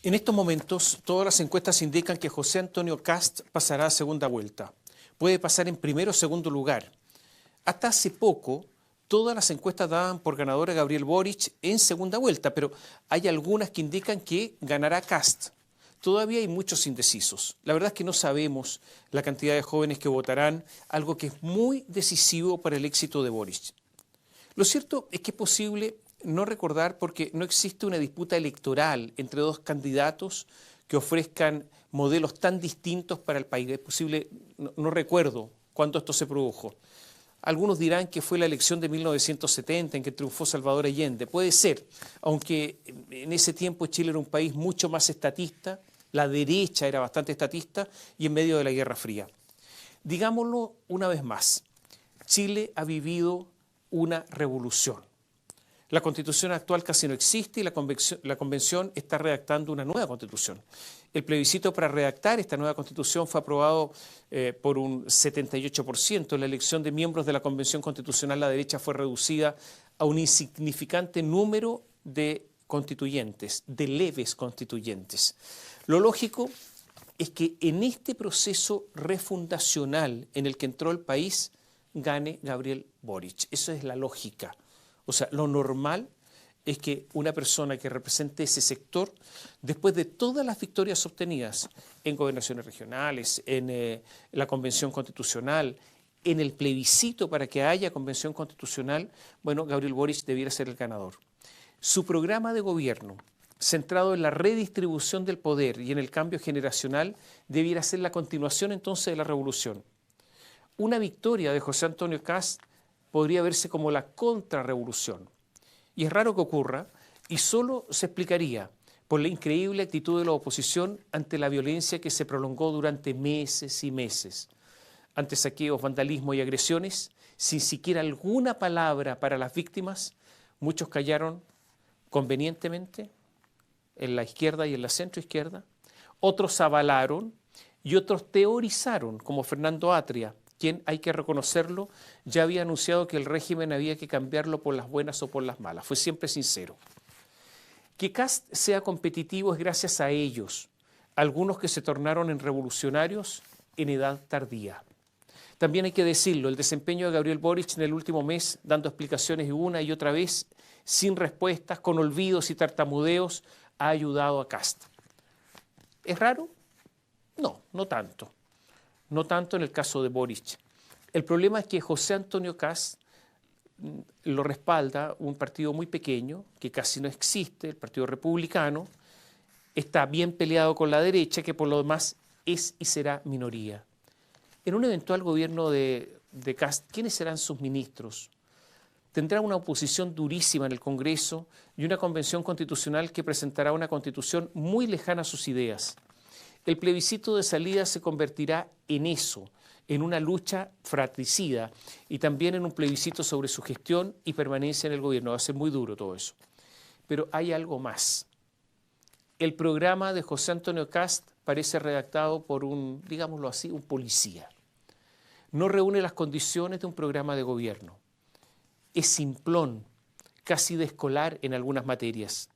En estos momentos, todas las encuestas indican que José Antonio Kast pasará a segunda vuelta. Puede pasar en primero o segundo lugar. Hasta hace poco, todas las encuestas daban por ganador a Gabriel Boric en segunda vuelta, pero hay algunas que indican que ganará Kast. Todavía hay muchos indecisos. La verdad es que no sabemos la cantidad de jóvenes que votarán, algo que es muy decisivo para el éxito de Boric. Lo cierto es que es posible no recordar porque no existe una disputa electoral entre dos candidatos que ofrezcan modelos tan distintos para el país. Es posible, no recuerdo cuándo esto se produjo. Algunos dirán que fue la elección de 1970 en que triunfó Salvador Allende. Puede ser, aunque en ese tiempo Chile era un país mucho más estatista, la derecha era bastante estatista y en medio de la Guerra Fría. Digámoslo una vez más, Chile ha vivido una revolución. La constitución actual casi no existe y la convención está redactando una nueva constitución. El plebiscito para redactar esta nueva constitución fue aprobado por un 78%. La elección de miembros de la convención constitucional, la derecha fue reducida a un insignificante número de constituyentes, de leves constituyentes. Lo lógico es que en este proceso refundacional en el que entró el país, gane Gabriel Boric. Eso es la lógica. O sea, lo normal es que una persona que represente ese sector, después de todas las victorias obtenidas en gobernaciones regionales, en la convención constitucional, en el plebiscito para que haya convención constitucional, bueno, Gabriel Boric debiera ser el ganador. Su programa de gobierno, centrado en la redistribución del poder y en el cambio generacional, debiera ser la continuación entonces de la revolución. Una victoria de José Antonio Kast podría verse como la contrarrevolución. Y es raro que ocurra, y solo se explicaría por la increíble actitud de la oposición ante la violencia que se prolongó durante meses y meses. Ante saqueos, vandalismo y agresiones, sin siquiera alguna palabra para las víctimas, muchos callaron convenientemente en la izquierda y en la centroizquierda, otros avalaron y otros teorizaron, como Fernando Atria, quien, hay que reconocerlo, ya había anunciado que el régimen había que cambiarlo por las buenas o por las malas. Fue siempre sincero. Que Kast sea competitivo es gracias a ellos, algunos que se tornaron en revolucionarios en edad tardía. También hay que decirlo, el desempeño de Gabriel Boric en el último mes, dando explicaciones una y otra vez, sin respuestas, con olvidos y tartamudeos, ha ayudado a Kast. ¿Es raro? No, no tanto. No tanto en el caso de Boric. El problema es que José Antonio Kast lo respalda un partido muy pequeño, que casi no existe, el Partido Republicano, está bien peleado con la derecha, que por lo demás es y será minoría. En un eventual gobierno de Kast, ¿quiénes serán sus ministros? Tendrá una oposición durísima en el Congreso y una convención constitucional que presentará una constitución muy lejana a sus ideas. El plebiscito de salida se convertirá en eso, en una lucha fratricida y también en un plebiscito sobre su gestión y permanencia en el gobierno. Va a ser muy duro todo eso. Pero hay algo más. El programa de José Antonio Kast parece redactado por un, digámoslo así, un policía. No reúne las condiciones de un programa de gobierno. Es simplón, casi de escolar en algunas materias.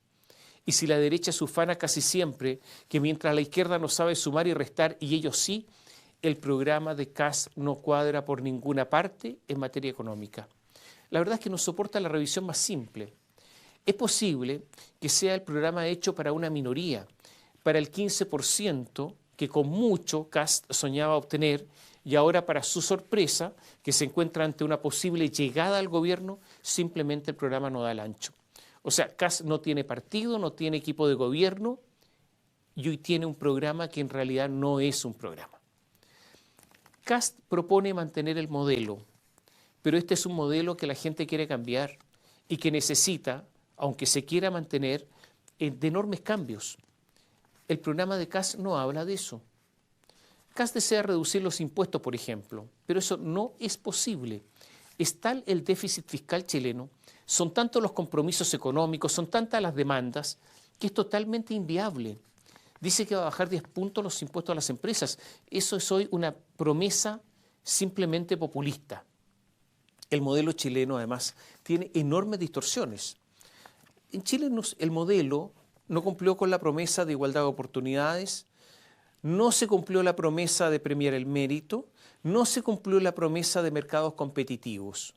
Y si la derecha se ufana casi siempre que mientras la izquierda no sabe sumar y restar y ellos sí, el programa de Kast no cuadra por ninguna parte en materia económica. La verdad es que no soporta la revisión más simple. Es posible que sea el programa hecho para una minoría, para el 15% que con mucho Kast soñaba obtener y ahora para su sorpresa, que se encuentra ante una posible llegada al gobierno, simplemente el programa no da el ancho. O sea, Kast no tiene partido, no tiene equipo de gobierno y hoy tiene un programa que en realidad no es un programa. Kast propone mantener el modelo, pero este es un modelo que la gente quiere cambiar y que necesita, aunque se quiera mantener, de enormes cambios. El programa de Kast no habla de eso. Kast desea reducir los impuestos, por ejemplo, pero eso no es posible. Es tal el déficit fiscal chileno, son tantos los compromisos económicos, son tantas las demandas, que es totalmente inviable. Dice que va a bajar 10 puntos los impuestos a las empresas. Eso es hoy una promesa simplemente populista. El modelo chileno, además, tiene enormes distorsiones. En Chile el modelo no cumplió con la promesa de igualdad de oportunidades, no se cumplió la promesa de premiar el mérito, no se cumplió la promesa de mercados competitivos.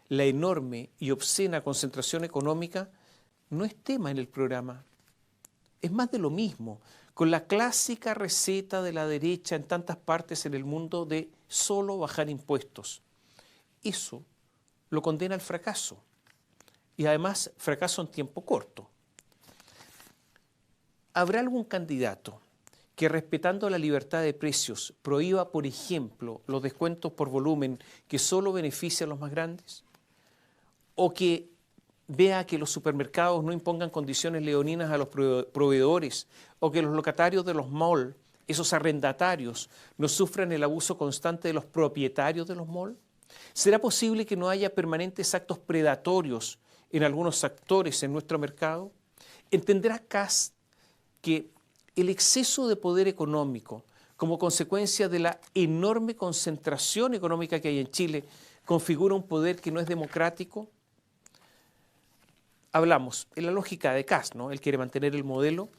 La enorme y obscena concentración económica no es tema en el programa. Es más de lo mismo, con la clásica receta de la derecha en tantas partes en el mundo de solo bajar impuestos. Eso lo condena al fracaso, y además fracaso en tiempo corto. ¿Habrá algún candidato que, respetando la libertad de precios, prohíba, por ejemplo, los descuentos por volumen que solo benefician a los más grandes? ¿O que vea que los supermercados no impongan condiciones leoninas a los proveedores, o que los locatarios de los malls, esos arrendatarios, no sufran el abuso constante de los propietarios de los malls? ¿Será posible que no haya permanentes actos predatorios en algunos actores en nuestro mercado? ¿Entenderá Kast que el exceso de poder económico, como consecuencia de la enorme concentración económica que hay en Chile, configura un poder que no es democrático? Hablamos en la lógica de Kast, ¿no? Él quiere mantener el modelo,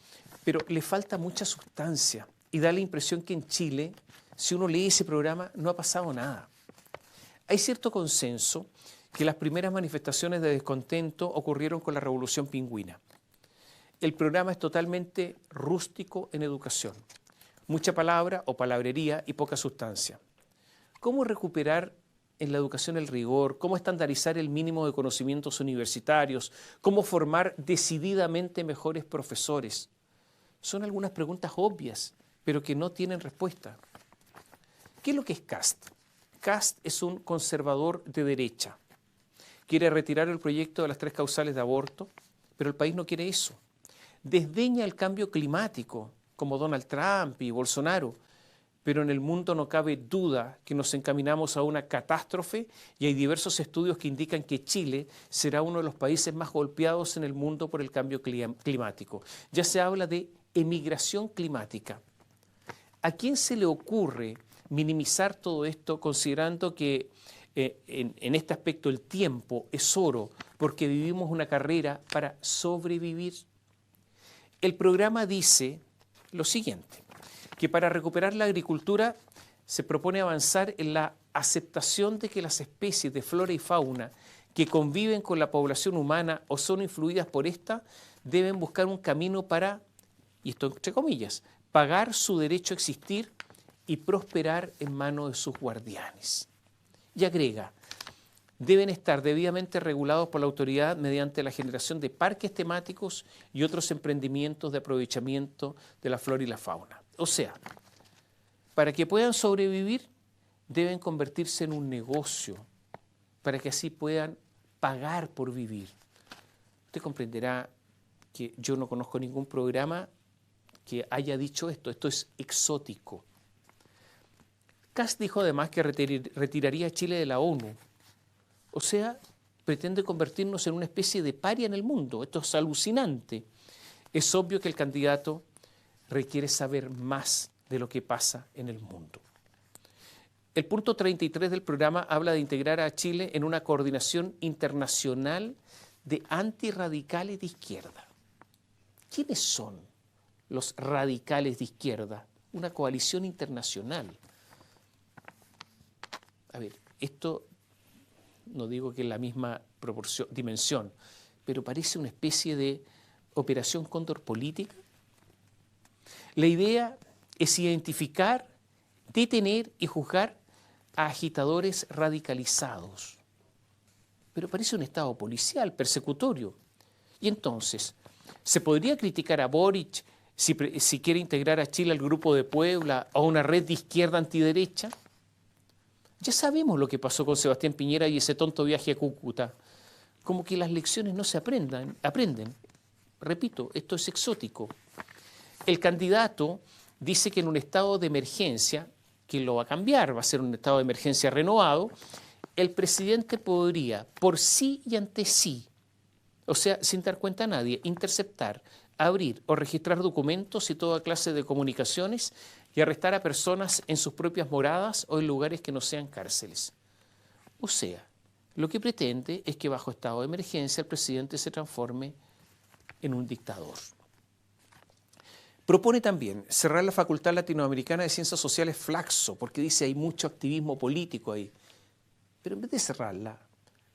pero le falta mucha sustancia y da la impresión que en Chile, si uno lee ese programa, no ha pasado nada. Hay cierto consenso que las primeras manifestaciones de descontento ocurrieron con la Revolución Pingüina. El programa es totalmente rústico en educación. Mucha palabra o palabrería y poca sustancia. ¿Cómo recuperar en la educación el rigor? ¿Cómo estandarizar el mínimo de conocimientos universitarios? ¿Cómo formar decididamente mejores profesores? Son algunas preguntas obvias, pero que no tienen respuesta. ¿Qué es lo que es Kast? Kast es un conservador de derecha. Quiere retirar el proyecto de las 3 causales de aborto, pero el país no quiere eso. Desdeña el cambio climático, como Donald Trump y Bolsonaro, pero en el mundo no cabe duda que nos encaminamos a una catástrofe y hay diversos estudios que indican que Chile será uno de los países más golpeados en el mundo por el cambio climático. Ya se habla de emigración climática. ¿A quién se le ocurre minimizar todo esto considerando que en este aspecto el tiempo es oro porque vivimos una carrera para sobrevivir? El programa dice lo siguiente, que para recuperar la agricultura se propone avanzar en la aceptación de que las especies de flora y fauna que conviven con la población humana o son influidas por esta deben buscar un camino para, y esto entre comillas, pagar su derecho a existir y prosperar en manos de sus guardianes. Y agrega, deben estar debidamente regulados por la autoridad mediante la generación de parques temáticos y otros emprendimientos de aprovechamiento de la flora y la fauna. O sea, para que puedan sobrevivir, deben convertirse en un negocio, para que así puedan pagar por vivir. Usted comprenderá que yo no conozco ningún programa que haya dicho esto. Esto es exótico. Kast dijo además que retiraría a Chile de la ONU. O sea, pretende convertirnos en una especie de paria en el mundo. Esto es alucinante. Es obvio que el candidato requiere saber más de lo que pasa en el mundo. El punto 33 del programa habla de integrar a Chile en una coordinación internacional de antirradicales de izquierda. ¿Quiénes son los radicales de izquierda? Una coalición internacional. A ver, esto no digo que es la misma dimensión, pero parece una especie de operación cóndor política. La idea es identificar, detener y juzgar a agitadores radicalizados. Pero parece un estado policial, persecutorio. Y entonces, ¿se podría criticar a Boric si quiere integrar a Chile al Grupo de Puebla o a una red de izquierda antiderecha? Ya sabemos lo que pasó con Sebastián Piñera y ese tonto viaje a Cúcuta. Como que las lecciones no se aprenden. Repito, esto es exótico. El candidato dice que en un estado de emergencia, que lo va a cambiar, va a ser un estado de emergencia renovado, el presidente podría, por sí y ante sí, o sea, sin dar cuenta a nadie, interceptar, abrir o registrar documentos y toda clase de comunicaciones y arrestar a personas en sus propias moradas o en lugares que no sean cárceles. O sea, lo que pretende es que bajo estado de emergencia el presidente se transforme en un dictador. Propone también cerrar la Facultad Latinoamericana de Ciencias Sociales Flaxo, porque dice hay mucho activismo político ahí. Pero en vez de cerrarla,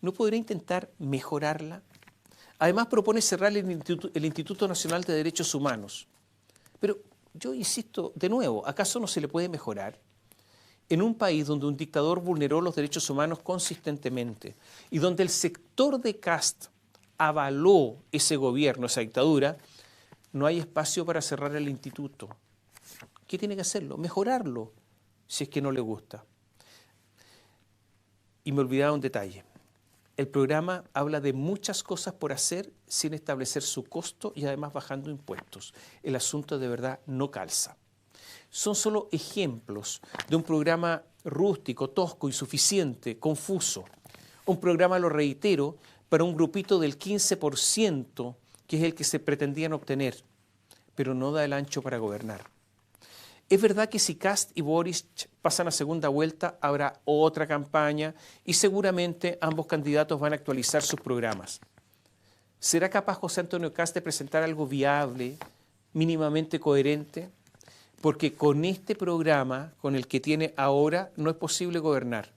¿no podría intentar mejorarla? Además propone cerrar el Instituto Nacional de Derechos Humanos. Pero yo insisto, de nuevo, ¿acaso no se le puede mejorar? En un país donde un dictador vulneró los derechos humanos consistentemente y donde el sector de Kast avaló ese gobierno, esa dictadura, no hay espacio para cerrar el instituto. ¿Qué tiene que hacerlo? Mejorarlo, si es que no le gusta. Y me olvidaba un detalle. El programa habla de muchas cosas por hacer sin establecer su costo y además bajando impuestos. El asunto de verdad no calza. Son solo ejemplos de un programa rústico, tosco, insuficiente, confuso. Un programa, lo reitero, para un grupito del 15%, que es el que se pretendían obtener, pero no da el ancho para gobernar. Es verdad que si Kast y Boric pasan a segunda vuelta, habrá otra campaña y seguramente ambos candidatos van a actualizar sus programas. ¿Será capaz José Antonio Kast de presentar algo viable, mínimamente coherente? Porque con este programa, con el que tiene ahora, no es posible gobernar.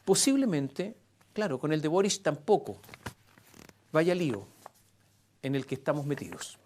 Posiblemente, claro, con el de Boric tampoco. Vaya lío en el que estamos metidos.